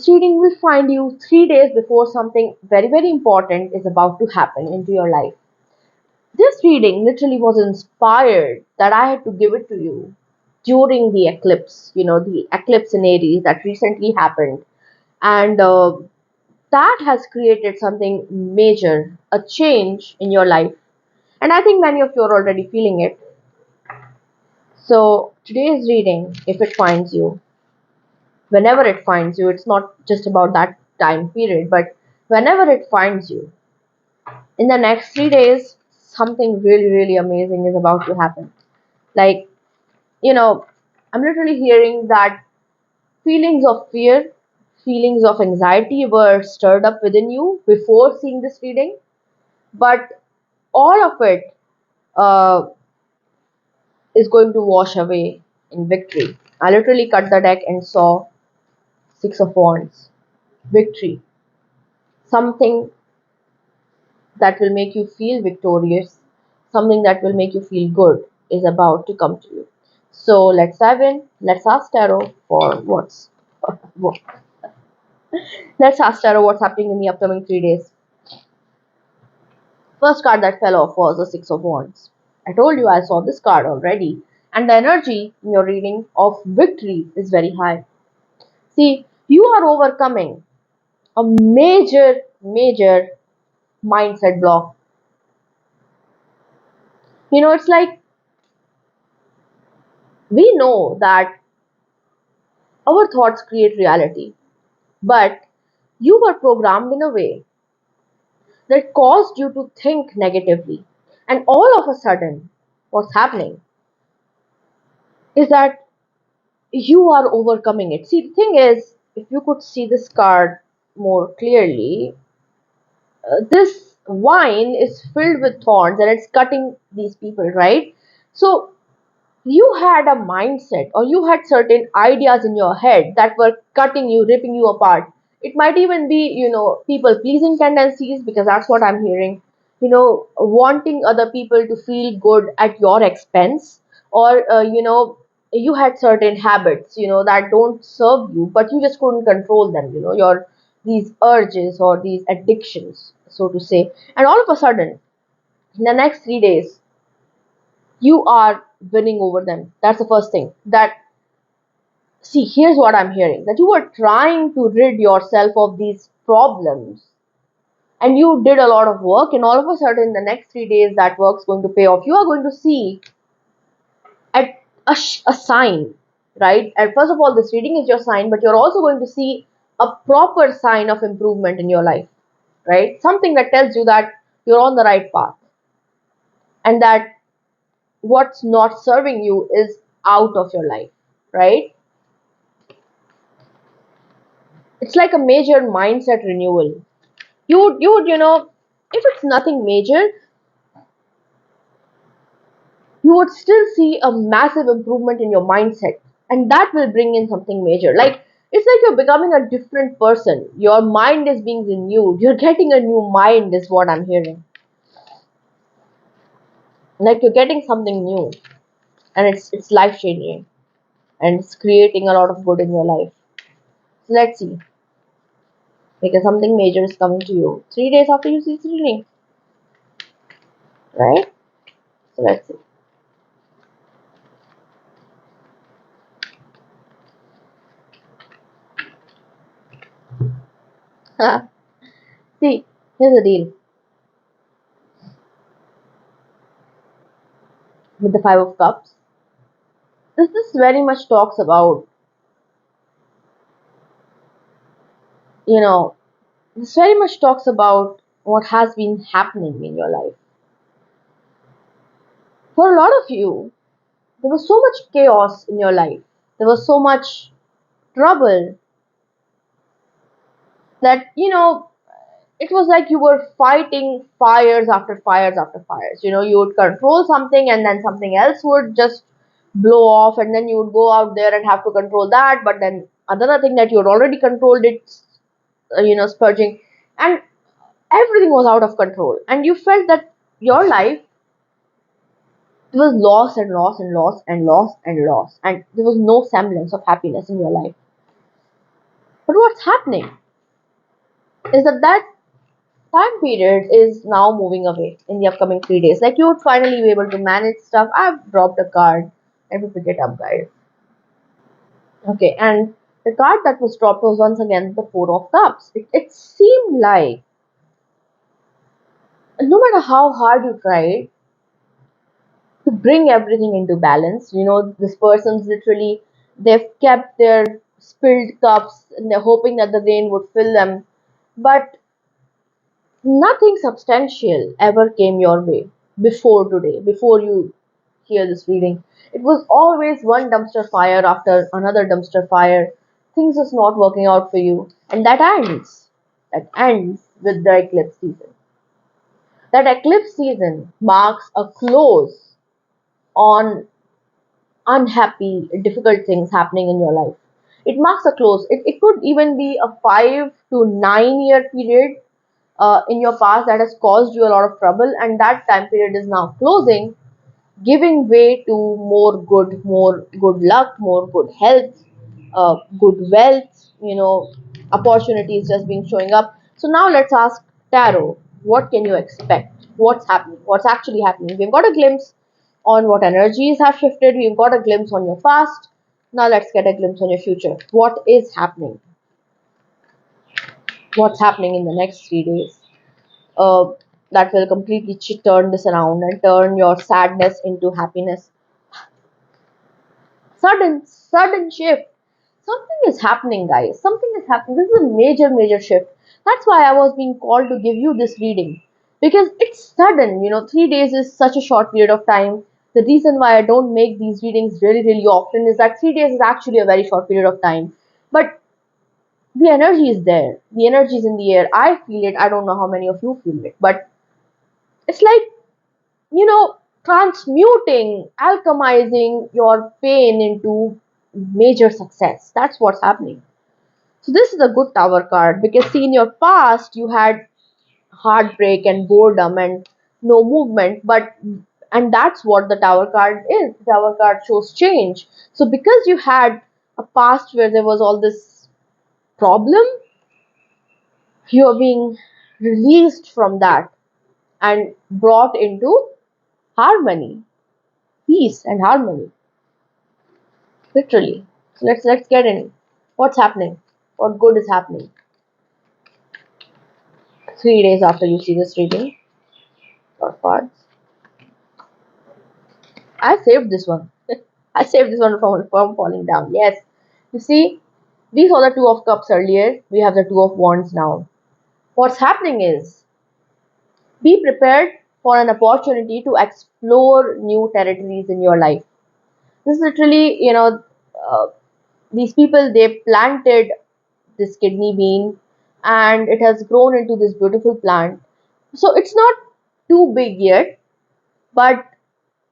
This reading will find you 3 days before something very, very important is about to happen into your life. This reading literally was inspired that I had to give it to you during the eclipse, the eclipse in Aries that recently happened. And that has created something major, a change in your life. And I think many of you are already feeling it. So today's reading, if it finds you, whenever it finds you, it's not just about that time period, but whenever it finds you, in the next 3 days, something really, really amazing is about to happen. Like, you know, I'm literally hearing that feelings of fear, feelings of anxiety were stirred up within you before seeing this reading, but all of it uh, is going to wash away in victory. I literally cut the deck and saw Six of Wands, victory, something that will make you feel victorious, something that will make you feel good is about to come to you. So let's dive in. Let's ask Tarot for what- let's ask Tarot what's happening in the upcoming 3 days. First card that fell off was the Six of Wands. I told you I saw this card already, and the energy in your reading of victory is very high. See, you are overcoming a major, major mindset block. It's like we know that our thoughts create reality, but you were programmed in a way that caused you to think negatively. And all of a sudden, what's happening is that you are overcoming it. See, the thing is, if you could see this card more clearly, this vine is filled with thorns and it's cutting these people, right? So you had a mindset or you had certain ideas in your head that were cutting you, ripping you apart. It might even be, people pleasing tendencies, because that's what I'm hearing, wanting other people to feel good at your expense, or you had certain habits, that don't serve you, but you just couldn't control them, your these urges or these addictions, so to say. And all of a sudden, in the next 3 days, you are winning over them. That's the first thing. See, here's what I'm hearing, that you were trying to rid yourself of these problems and you did a lot of work, and all of a sudden, in the next 3 days, that work's going to pay off. You are going to see at a sign, right? And first of all, this reading is your sign, but you're also going to see a proper sign of improvement in your life, right? Something that tells you that you're on the right path and that what's not serving you is out of your life, right? It's like a major mindset renewal. You would, if it's nothing major, you would still see a massive improvement in your mindset, and that will bring in something major. Like, it's like you're becoming a different person. Your mind is being renewed. You're getting a new mind, is what I'm hearing. Like you're getting something new, and it's life changing, and it's creating a lot of good in your life. So let's see, because something major is coming to you 3 days after you see this reading, right? So let's see. See, here's the deal with the Five of Cups. This very much talks about, you know, this very much talks about what has been happening in your life. For a lot of you, there was so much chaos in your life. There was so much trouble that, it was like you were fighting fires after fires after fires. You would control something and then something else would just blow off, and then you would go out there and have to control that, but then another thing that you had already controlled, it's spurging, and everything was out of control, and you felt that your life was loss and loss and loss and loss and loss, and there was no semblance of happiness in your life. But what's happening is that time period is now moving away in the upcoming 3 days. Like you would finally be able to manage stuff. I've dropped a card. Let me pick it up, guys. Okay, and the card that was dropped was once again the Four of Cups. It seemed like no matter how hard you tried to bring everything into balance, this person's literally, they've kept their spilled cups and they're hoping that the rain would fill them. But nothing substantial ever came your way before today, before you hear this reading. It was always one dumpster fire after another dumpster fire. Things is not working out for you. And that ends. That ends with the eclipse season. That eclipse season marks a close on unhappy, difficult things happening in your life. It marks a close. It could even be a 5 to 9 year period in your past that has caused you a lot of trouble, and that time period is now closing, giving way to more good luck, more good health, good wealth, opportunities just being showing up. So now let's ask Tarot, what can you expect? What's happening? What's actually happening? We've got a glimpse on what energies have shifted. We've got a glimpse on your past. Now let's get a glimpse on your future. What is happening? What's happening in the next 3 days? uh, that will completely turn this around and turn your sadness into happiness. Sudden shift. Something is happening, guys. Something is happening. This is a major shift. That's why I was being called to give you this reading, because it's sudden. 3 days is such a short period of time. The reason why I don't make these readings really often is that 3 days is actually a very short period of time. But the energy is there. The energy is in the air. I feel it. I don't know how many of you feel it, but it's like, transmuting, alchemizing your pain into major success. That's what's happening. So this is a good tower card, because see, in your past you had heartbreak and boredom and no movement, and that's what the tower card is. The tower card shows change. So because you had a past where there was all this problem, you are being released from that and brought into harmony, peace and harmony, literally. So let's get in. What's happening? What good is happening? 3 days after you see this reading, or cards. I saved this one. I saved this one from falling down. Yes. You see, we saw the Two of Cups earlier. We have the Two of Wands now. What's happening is, be prepared for an opportunity to explore new territories in your life. This is literally, these people, they planted this kidney bean and it has grown into this beautiful plant. So it's not too big yet, but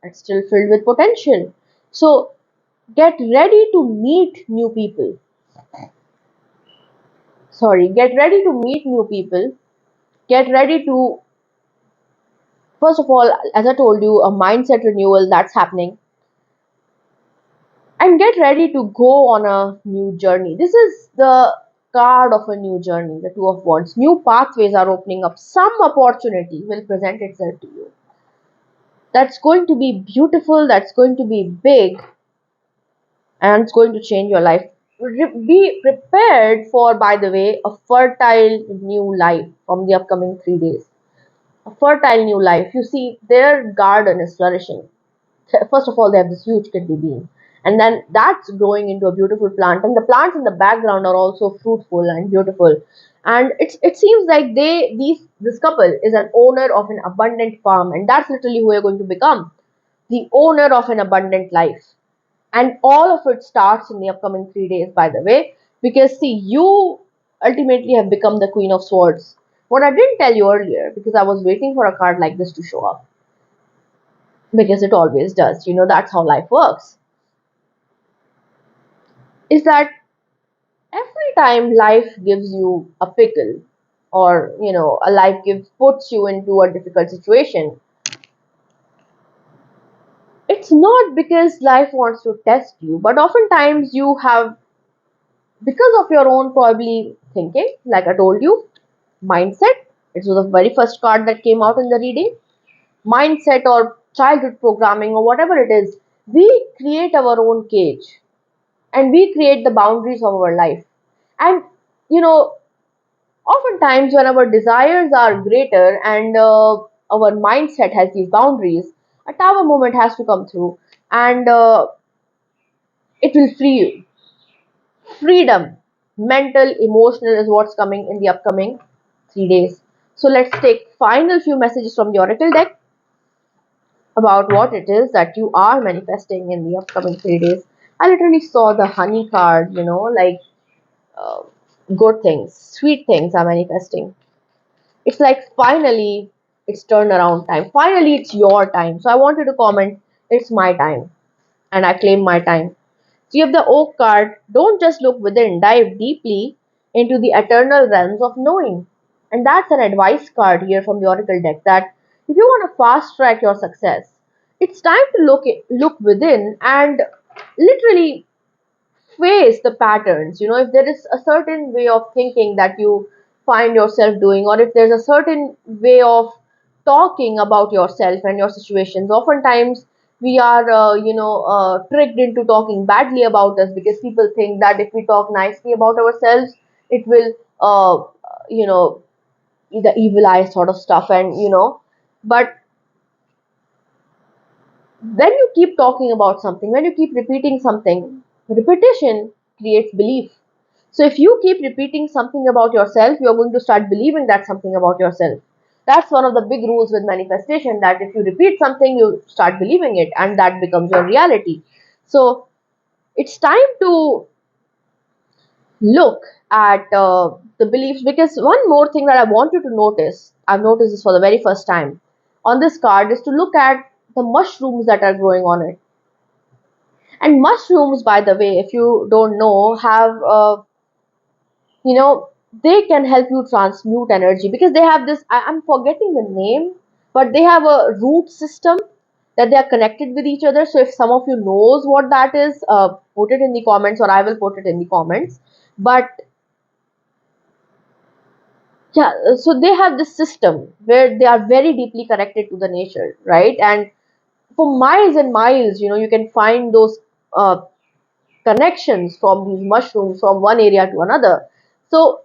it's still filled with potential. So get ready to meet new people. Sorry, get ready to meet new people. Get ready to, first of all, as I told you, a mindset renewal that's happening. And get ready to go on a new journey. This is the card of a new journey, the Two of Wands. New pathways are opening up. Some opportunity will present itself to you. That's going to be beautiful, that's going to be big, and it's going to change your life. Be prepared for, by the way, a fertile new life from the upcoming 3 days. A fertile new life. You see, their garden is flourishing. First of all, they have this huge kidney bean, and then that's growing into a beautiful plant, and the plants in the background are also fruitful and beautiful. And it seems like this couple is an owner of an abundant farm, and that's literally who you're going to become, the owner of an abundant life. And all of it starts in the upcoming 3 days, by the way, because see, you ultimately have become the Queen of Swords. What I didn't tell you earlier, because I was waiting for a card like this to show up, because it always does, that's how life works, is that every time life gives you a pickle, or a life gives puts you into a difficult situation, it's not because life wants to test you, but oftentimes you have because of your own probably thinking, like I told you, mindset. It was the very first card that came out in the reading. Mindset or childhood programming or whatever it is, we create our own cage and we create the boundaries of our life. And you know, oftentimes when our desires are greater and our mindset has these boundaries, a tower moment has to come through and it will free you. Freedom, mental, emotional is what's coming in the upcoming 3 days. So let's take final few messages from the Oracle deck about what it is that you are manifesting in the upcoming 3 days. I literally saw the honey card, like uh, good things, sweet things are manifesting. It's like finally it's turnaround time. Finally, it's your time. So I want you to comment, it's my time, and I claim my time. So you have the Oak card. Don't just look within, dive deeply into the eternal realms of knowing. And that's an advice card here from the Oracle deck that if you want to fast track your success, it's time to look within and literally face the patterns. If there is a certain way of thinking that you find yourself doing, or if there's a certain way of talking about yourself and your situations, oftentimes we are, tricked into talking badly about us because people think that if we talk nicely about ourselves, it will, you know, the evil eye sort of stuff, but when you keep talking about something, when you keep repeating something, repetition creates belief. So if you keep repeating something about yourself, you're going to start believing that something about yourself. That's one of the big rules with manifestation that if you repeat something, you start believing it and that becomes your reality. So it's time to look at the beliefs because one more thing that I want you to notice, I've noticed this for the very first time on this card, is to look at the mushrooms that are growing on it. And mushrooms, by the way, if you don't know, have you know they can help you transmute energy because they have this. I'm forgetting the name, but they have a root system that they are connected with each other. So if some of you knows what that is, put it in the comments, or I will put it in the comments. But yeah, so they have this system where they are very deeply connected to the nature, right? And for miles and miles, you can find those uh, connections from these mushrooms from one area to another. So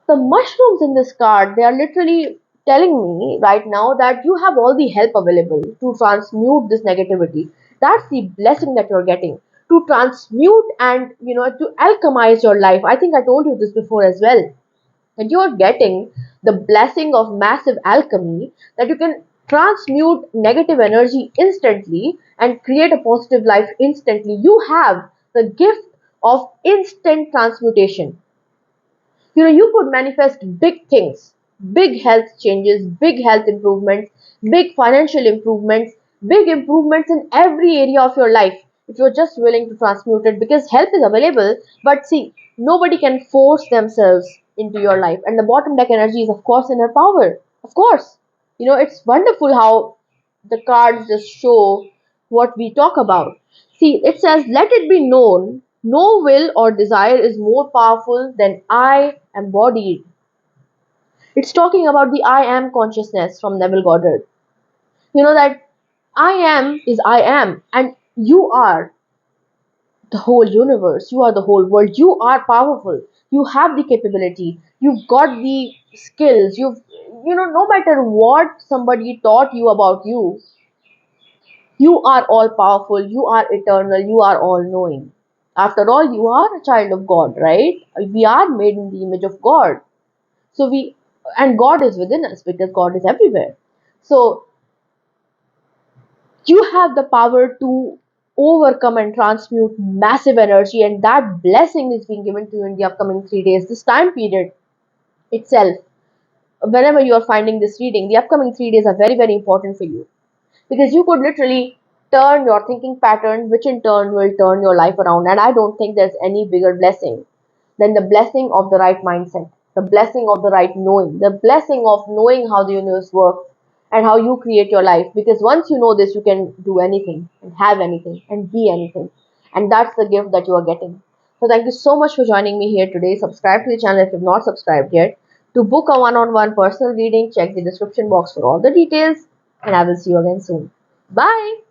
the mushrooms in this card, they are literally telling me right now that you have all the help available to transmute this negativity. That's the blessing that you're getting to transmute and to alchemize your life. I think I told you this before as well, that you are getting the blessing of massive alchemy, that you can transmute negative energy instantly and create a positive life instantly. You have the gift of instant transmutation. You could manifest big things, big health changes, big health improvements, big financial improvements, big improvements in every area of your life if you're just willing to transmute it, because help is available. But see, nobody can force themselves into your life, and the bottom deck energy is of course in her power, of course. It's wonderful how the cards just show what we talk about. See, it says, let it be known, no will or desire is more powerful than I embodied. It's talking about the I am consciousness from Neville Goddard. That I am is I am, and you are the whole universe, you are the whole world, you are powerful, you have the capability, you've got the skills, no matter what somebody taught you about you, you are all powerful, you are eternal, you are all knowing. After all, you are a child of God, right? We are made in the image of God. So and God is within us because God is everywhere. So you have the power to overcome and transmute massive energy, and that blessing is being given to you in the upcoming 3 days. This time period itself, whenever you are finding this reading, the upcoming 3 days are very, very important for you because you could literally turn your thinking pattern, which in turn will turn your life around. And I don't think there's any bigger blessing than the blessing of the right mindset, the blessing of the right knowing, the blessing of knowing how the universe works and how you create your life. Because once you know this, you can do anything and have anything and be anything. And that's the gift that you are getting. So thank you so much for joining me here today. Subscribe to the channel if you've not subscribed yet. To book a one-on-one personal reading, check the description box for all the details. And I will see you again soon. Bye.